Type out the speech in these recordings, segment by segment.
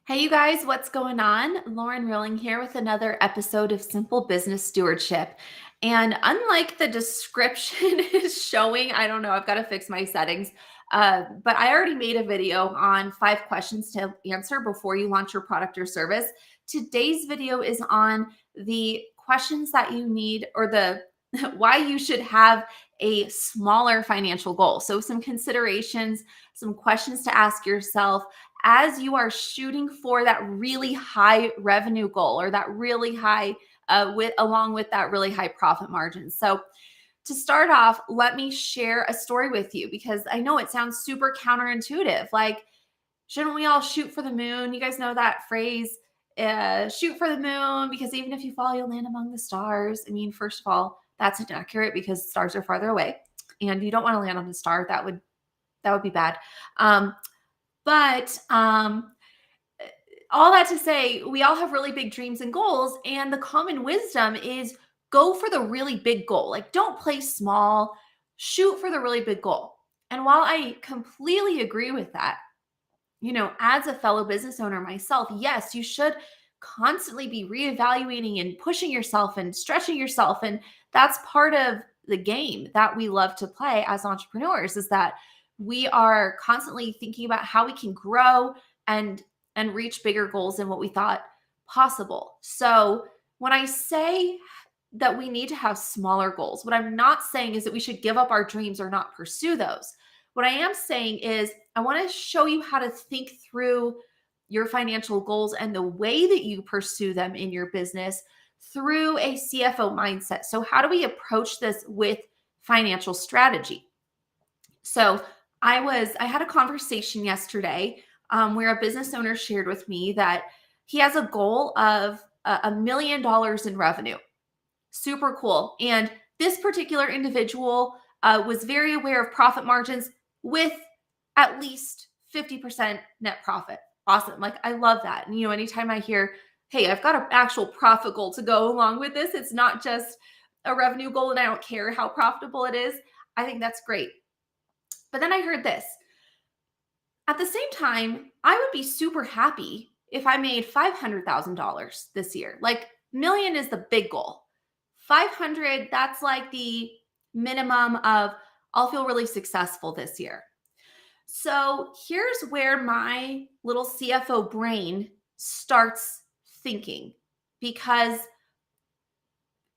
Hey, you guys, what's going on? Lauren Rilling here with another episode of Simple Business Stewardship. And unlike the description is showing, I don't know, I've got to fix my settings. But I already made a video on 5 questions to answer before you launch your product or service. Today's video is on the questions that you need or the why you should have a smaller financial goal. So, some considerations, some questions to ask yourself as you are shooting for that really high revenue goal or that really high with along with that really high profit margin. So to start off, let me share a story with you because I know it sounds super counterintuitive. Like, shouldn't we all shoot for the moon? You guys know that phrase, shoot for the moon, because even if you fall, you'll land among the stars. I mean, first of all, that's inaccurate because stars are farther away and you don't want to land on a star. That would be bad. Um, but all that to say, we all have really big dreams and goals, and the common wisdom is go for the really big goal. Like, don't play small, shoot for the really big goal. And while I completely agree with that, as a fellow business owner myself, yes, you should constantly be reevaluating and pushing yourself and stretching yourself. And that's part of the game that we love to play as entrepreneurs, is that we are constantly thinking about how we can grow and reach bigger goals than what we thought possible. So when I say that we need to have smaller goals, what I'm not saying is that we should give up our dreams or not pursue those. What I am saying is I want to show you how to think through your financial goals and the way that you pursue them in your business through a CFO mindset. So how do we approach this with financial strategy? So I had a conversation yesterday where a business owner shared with me that he has a goal of $1 million in revenue. Super cool. And this particular individual was very aware of profit margins with at least 50% net profit. Awesome. Like, I love that. And, anytime I hear, hey, I've got an actual profit goal to go along with this, it's not just a revenue goal and I don't care how profitable it is. I think that's great. But then I heard this. At the same time, I would be super happy if I made $500,000 this year. Like, million is the big goal. 500, that's like the minimum of I'll feel really successful this year. So here's where my little CFO brain starts thinking, because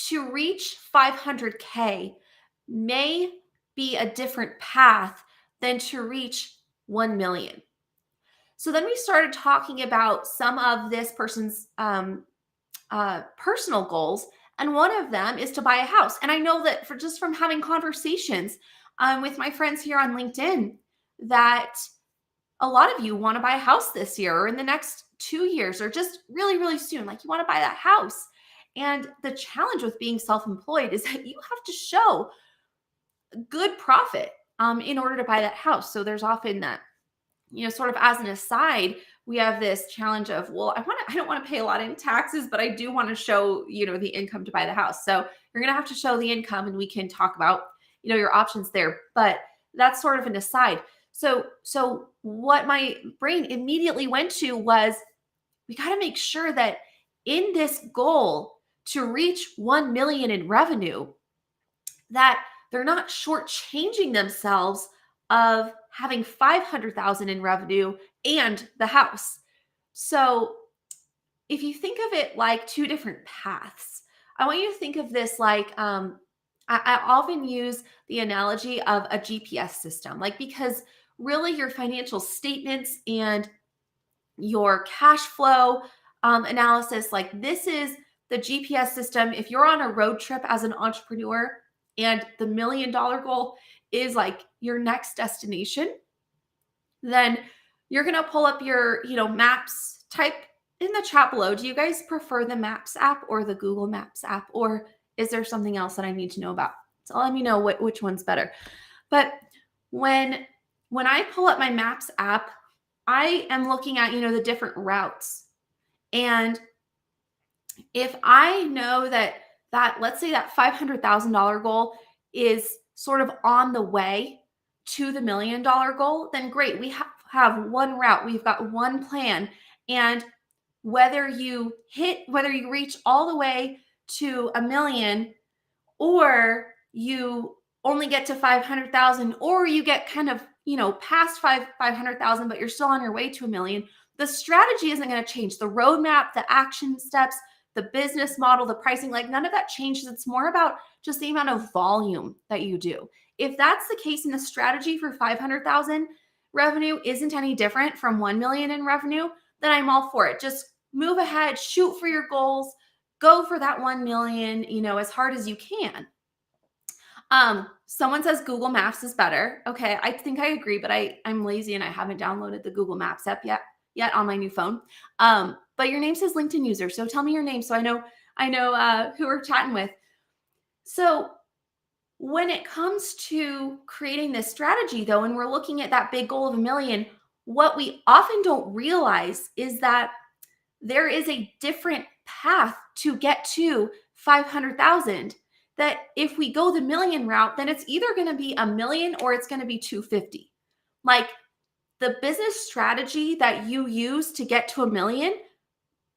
to reach 500K may be a different path than to reach 1 million. So then we started talking about some of this person's personal goals. And one of them is to buy a house. And I know that from having conversations with my friends here on LinkedIn, that a lot of you want to buy a house this year or in the next 2 years or just really, really soon. Like, you want to buy that house. And the challenge with being self-employed is that you have to show good profit in order to buy that house. So there's often that, sort of as an aside, we have this challenge of, well, I don't want to pay a lot in taxes, but I do want to show, the income to buy the house. So you're going to have to show the income, and we can talk about, your options there. But that's sort of an aside. So what my brain immediately went to was, we got to make sure that in this goal to reach 1 million in revenue, that they're not shortchanging themselves of having 500,000 in revenue and the house. So if you think of it like two different paths, I want you to think of this like I often use the analogy of a GPS system, like, because really your financial statements and your cash flow analysis, like, this is the GPS system. If you're on a road trip as an entrepreneur and the $1 million goal is like your next destination, then you're going to pull up your, maps, type in the chat below. Do you guys prefer the Maps app or the Google Maps app? Or is there something else that I need to know about? So let me know which one's better. But when I pull up my Maps app, I am looking at, the different routes. And if I know that let's say that $500,000 goal is sort of on the way to the $1 million goal, then great. We have one route. We've got one plan. And whether you reach all the way to a million, or you only get to 500,000, or you get kind of, past 500,000, but you're still on your way to a million, the strategy isn't going to change. The roadmap, the action steps, the business model, the pricing, like none of that changes. It's more about just the amount of volume that you do. If that's the case, and the strategy for 500,000 revenue isn't any different from 1 million in revenue, then I'm all for it. Just move ahead, shoot for your goals, go for that 1 million, as hard as you can. Someone says Google Maps is better. Okay, I think I agree, but I'm lazy and I haven't downloaded the Google Maps app yet on my new phone. But your name says LinkedIn user, so tell me your name so I know who we're chatting with. So when it comes to creating this strategy, though, and we're looking at that big goal of 1 million, what we often don't realize is that there is a different path to get to 500,000. That if we go the million route, then it's either going to be 1 million or it's going to be 250. Like, the business strategy that you use to get to 1 million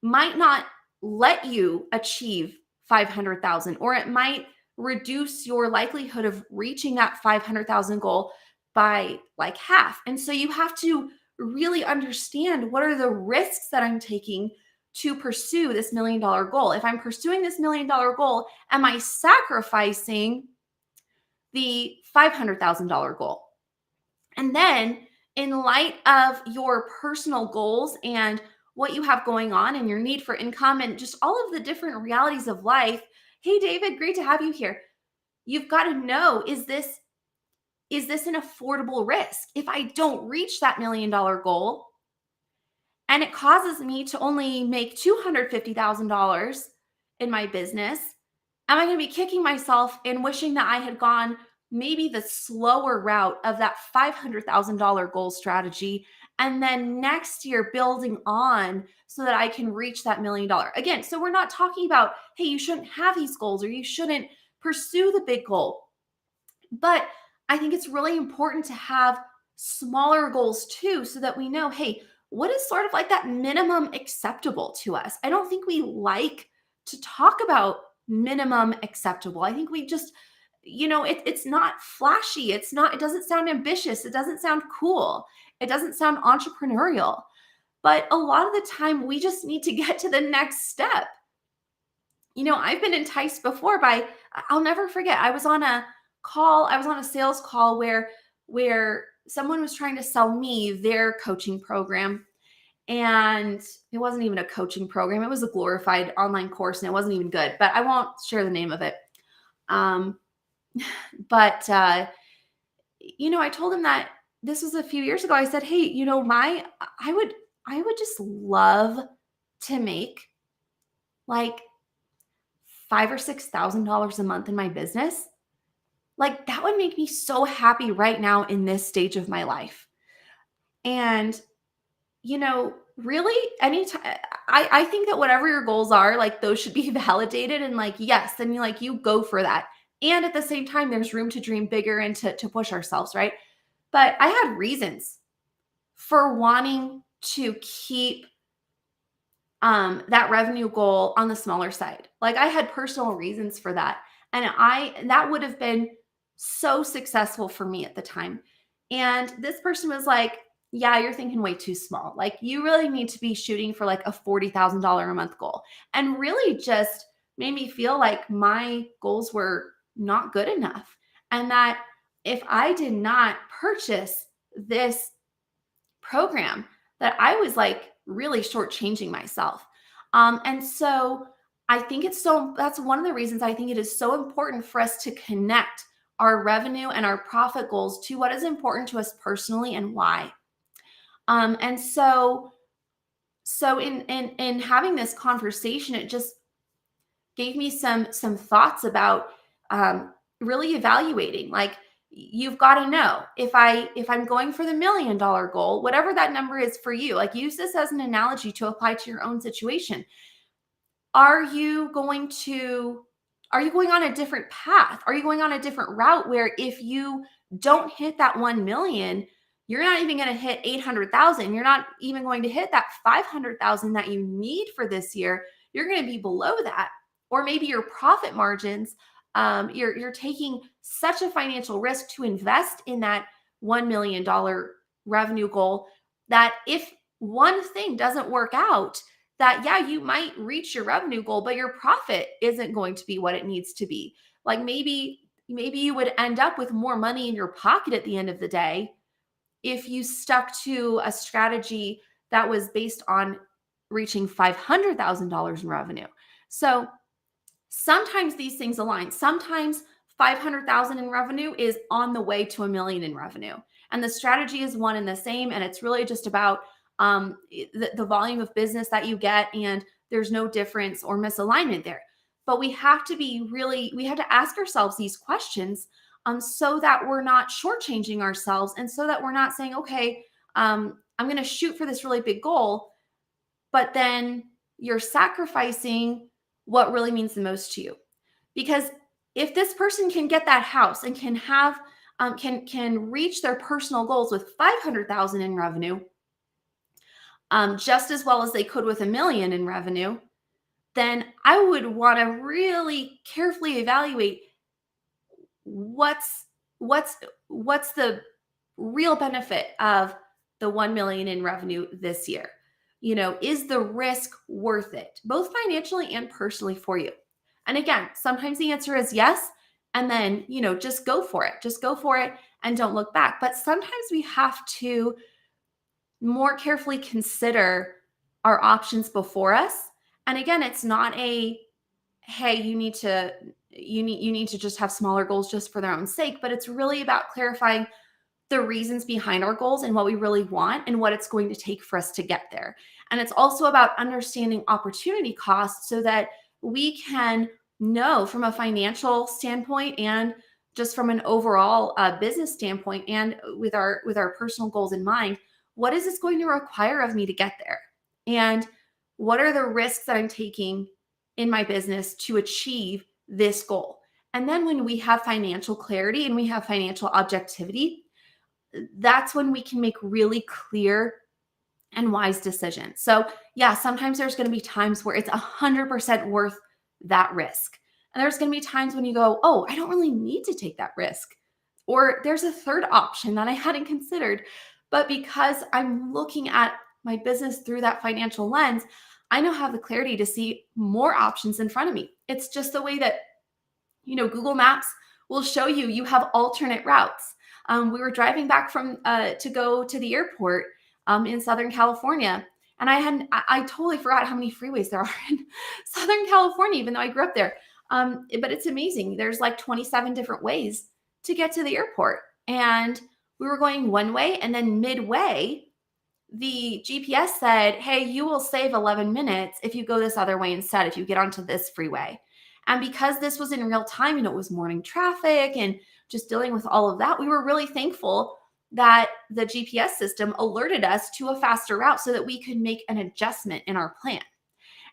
might not let you achieve 500,000, or it might reduce your likelihood of reaching that 500,000 goal by like half. And so you have to really understand, what are the risks that I'm taking to pursue this $1 million goal? If I'm pursuing this $1 million goal, am I sacrificing the $500,000 goal? And then, in light of your personal goals and what you have going on and your need for income and just all of the different realities of life, hey, David, great to have you here. You've got to know, is this an affordable risk? If I don't reach that $1 million goal and it causes me to only make $250,000 in my business, am I going to be kicking myself and wishing that I had gone maybe the slower route of that $500,000 goal strategy, and then next year building on so that I can reach that $1 million? Again, so we're not talking about, hey, you shouldn't have these goals or you shouldn't pursue the big goal. But I think it's really important to have smaller goals too, so that we know, hey, what is sort of like that minimum acceptable to us? I don't think we like to talk about minimum acceptable. I think we just, it's not flashy. It doesn't sound ambitious. It doesn't sound cool. It doesn't sound entrepreneurial. But a lot of the time we just need to get to the next step. I've been enticed before by, I'll never forget, I was on a sales call where someone was trying to sell me their coaching program. And it wasn't even a coaching program. It was a glorified online course and it wasn't even good, but I won't share the name of it. But I told him that this was a few years ago. I said, hey, I would just love to make like $5,000 or $6,000 a month in my business. Like, that would make me so happy right now in this stage of my life. And, really, anytime, I think that whatever your goals are, like, those should be validated and like, yes, then you go for that. And at the same time, there's room to dream bigger and to push ourselves, right? But I had reasons for wanting to keep that revenue goal on the smaller side. Like, I had personal reasons for that. And that would have been so successful for me at the time. And this person was like, yeah, you're thinking way too small. Like, you really need to be shooting for like a $40,000 a month goal. And really just made me feel like my goals were not good enough. And that if I did not purchase this program, that I was like really shortchanging myself. And so I think that's one of the reasons I think it is so important for us to connect our revenue and our profit goals to what is important to us personally and why. And so in having this conversation, it just gave me some thoughts about really evaluating. Like, you've got to know, if I'm going for the $1 million goal, whatever that number is for you, like, use this as an analogy to apply to your own situation. Are you going on a different path? Are you going on a different route where if you don't hit that 1 million, you're not even going to hit 800,000. You're not even going to hit that 500,000 that you need for this year. You're going to be below that. Or maybe your profit margins, you're taking such a financial risk to invest in that $1 million revenue goal that if one thing doesn't work out, that yeah, you might reach your revenue goal, but your profit isn't going to be what it needs to be. Like maybe you would end up with more money in your pocket at the end of the day if you stuck to a strategy that was based on reaching $500,000 in revenue. So sometimes these things align. Sometimes 500,000 in revenue is on the way to a million in revenue. And the strategy is one and the same. And it's really just about the volume of business that you get. And there's no difference or misalignment there. But we have to ask ourselves these questions so that we're not shortchanging ourselves and so that we're not saying, okay, I'm going to shoot for this really big goal, but then you're sacrificing what really means the most to you. Because if this person can get that house and can have can reach their personal goals with 500,000 in revenue, just as well as they could with a million in revenue, then I would want to really carefully evaluate what's what's the real benefit of the 1 million in revenue this year. Is the risk worth it, both financially and personally for you? And again, sometimes the answer is yes. And then, just go for it. Just go for it and don't look back. But sometimes we have to more carefully consider our options before us. And again, it's not a, hey, you need to just have smaller goals just for their own sake, but it's really about clarifying the reasons behind our goals and what we really want and what it's going to take for us to get there. And it's also about understanding opportunity costs so that we can know from a financial standpoint and just from an overall business standpoint and with our personal goals in mind, what is this going to require of me to get there? And what are the risks that I'm taking in my business to achieve this goal? And then when we have financial clarity and we have financial objectivity, that's when we can make really clear and wise decisions. So yeah, sometimes there's going to be times where it's 100% worth that risk. And there's going to be times when you go, oh, I don't really need to take that risk. Or there's a third option that I hadn't considered. But because I'm looking at my business through that financial lens, I now have the clarity to see more options in front of me. It's just the way that, Google Maps will show you have alternate routes. We were driving back from to go to the airport in Southern California, and I totally forgot how many freeways there are in Southern California, even though I grew up there. But it's amazing. There's like 27 different ways to get to the airport, and we were going one way, and then midway, the GPS said, hey, you will save 11 minutes if you go this other way instead, if you get onto this freeway. And because this was in real time, it was morning traffic and just dealing with all of that, we were really thankful that the GPS system alerted us to a faster route so that we could make an adjustment in our plan.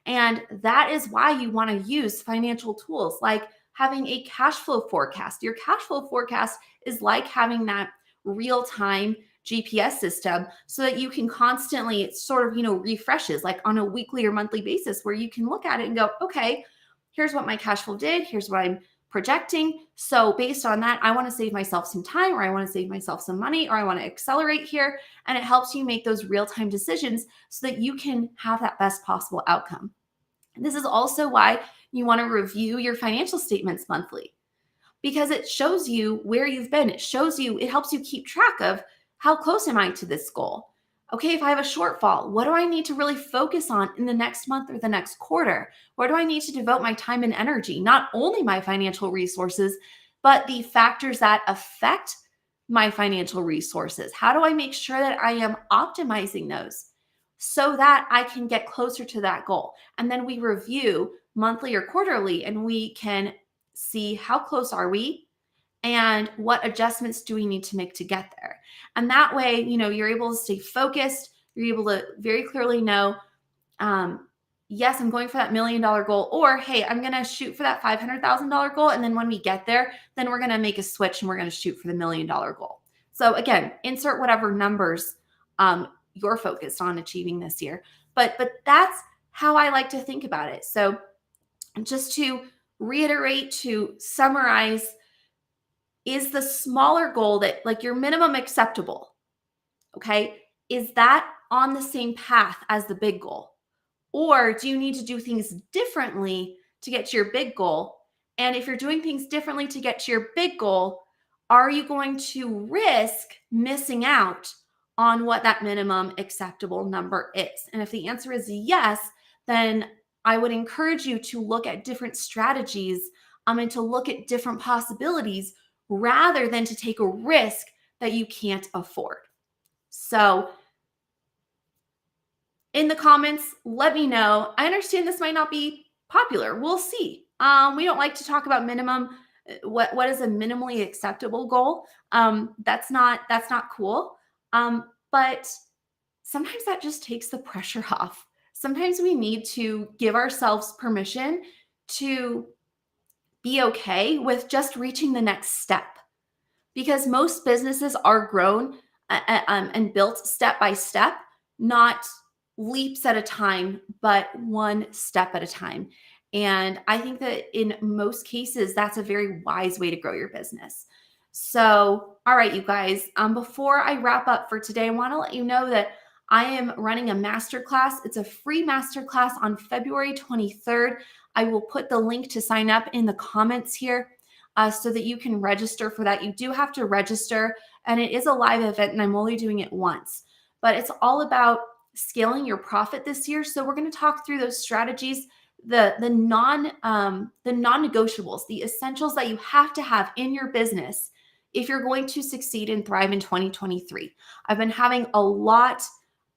And that is why you want to use financial tools like having a cash flow forecast. Your cash flow forecast is like having that real-time GPS system so that you can constantly sort of, refreshes like on a weekly or monthly basis where you can look at it and go, okay, here's what my cash flow did. Here's what I'm projecting. So based on that, I want to save myself some time, or I want to save myself some money, or I want to accelerate here. And it helps you make those real-time decisions so that you can have that best possible outcome. This is also why you want to review your financial statements monthly, because it shows you where you've been. It helps you keep track of how close am I to this goal? Okay, if I have a shortfall, what do I need to really focus on in the next month or the next quarter? Where do I need to devote my time and energy? Not only my financial resources, but the factors that affect my financial resources. How do I make sure that I am optimizing those so that I can get closer to that goal? And then we review monthly or quarterly, and we can see how close are we and what adjustments do we need to make to get there. And that way, you're able to stay focused. You're able to very clearly know, yes, I'm going for that $1 million goal, or hey, I'm going to shoot for that $500,000 goal. And then when we get there, then we're going to make a switch and we're going to shoot for the $1 million goal. So again, insert whatever numbers you're focused on achieving this year. But that's how I like to think about it. So just to reiterate, to summarize, is the smaller goal that like your minimum acceptable, okay? Is that on the same path as the big goal? Or do you need to do things differently to get to your big goal? And if you're doing things differently to get to your big goal, are you going to risk missing out on what that minimum acceptable number is? And if the answer is yes, then I would encourage you to look at different strategies and to look at different possibilities rather than to take a risk that you can't afford. So, in the comments, let me know. I understand this might not be popular. We'll see. We don't like to talk about minimum. What is a minimally acceptable goal? That's not cool. But sometimes that just takes the pressure off. Sometimes we need to give ourselves permission to be okay with just reaching the next step, because most businesses are grown and built step by step, not leaps at a time, but one step at a time. And I think that in most cases, that's a very wise way to grow your business. So, all right, you guys, before I wrap up for today, I want to let you know that I am running a masterclass. It's a free masterclass on February 23rd. I will put the link to sign up in the comments here so that you can register for that. You do have to register, and it is a live event, and I'm only doing it once. But it's all about scaling your profit this year. So we're going to talk through those strategies, the non-negotiables, the essentials that you have to have in your business if you're going to succeed and thrive in 2023. I've been having a lot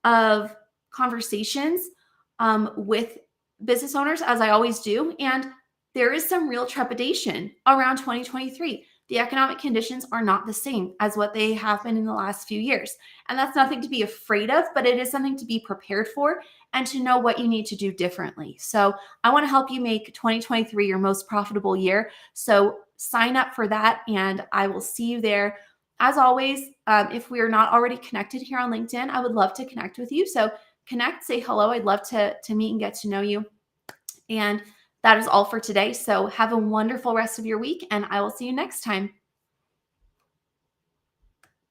of conversations with business owners, as I always do, and there is some real trepidation around 2023. The economic conditions are not the same as what they have been in the last few years. And that's nothing to be afraid of, but it is something to be prepared for and to know what you need to do differently. So I want to help you make 2023 your most profitable year. So sign up for that, and I will see you there. As always, if we are not already connected here on LinkedIn, I would love to connect with you. So connect, say hello. I'd love to meet and get to know you. And that is all for today. So have a wonderful rest of your week, and I will see you next time.